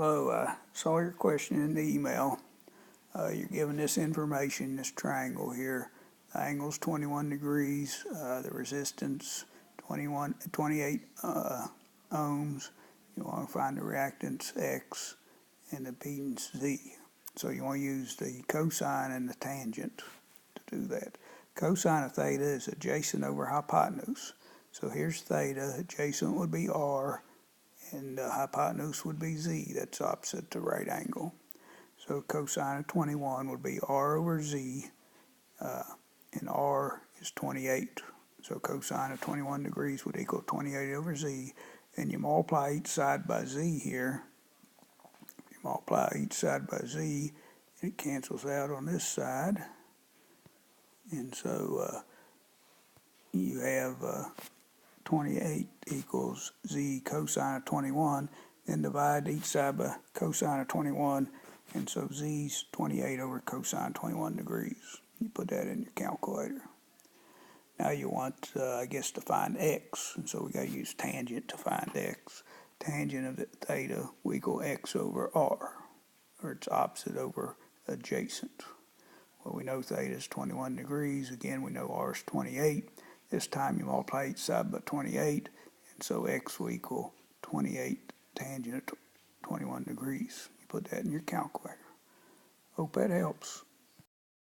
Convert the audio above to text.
Hello, I saw your question in the email. You're given this information, this triangle here. The angle's 21 degrees, the resistance 28 ohms. You want to find the reactance X and the impedance Z. So you want to use the cosine and the tangent to do that. Cosine of theta is adjacent over hypotenuse. So here's theta, adjacent would be R, and the hypotenuse would be Z. That's opposite the right angle. So cosine of 21 would be R over Z, and R is 28. So cosine of 21 degrees would equal 28 over Z. And you multiply each side by Z here. If you multiply each side by Z, it cancels out on this side. And so you have 28 equals Z cosine of 21, then divide each side by cosine of 21, and so Z's 28 over cosine 21 degrees. You put that in your calculator. Now you want, I guess, to find X, and so we got to use tangent to find X. Tangent of theta will equal X over R, or it's opposite over adjacent. Well, we know theta is 21 degrees. Again, we know R is 28. This time you multiply each side by 28, and so X will equal 28 tangent of 21 degrees. You put that in your calculator. Hope that helps.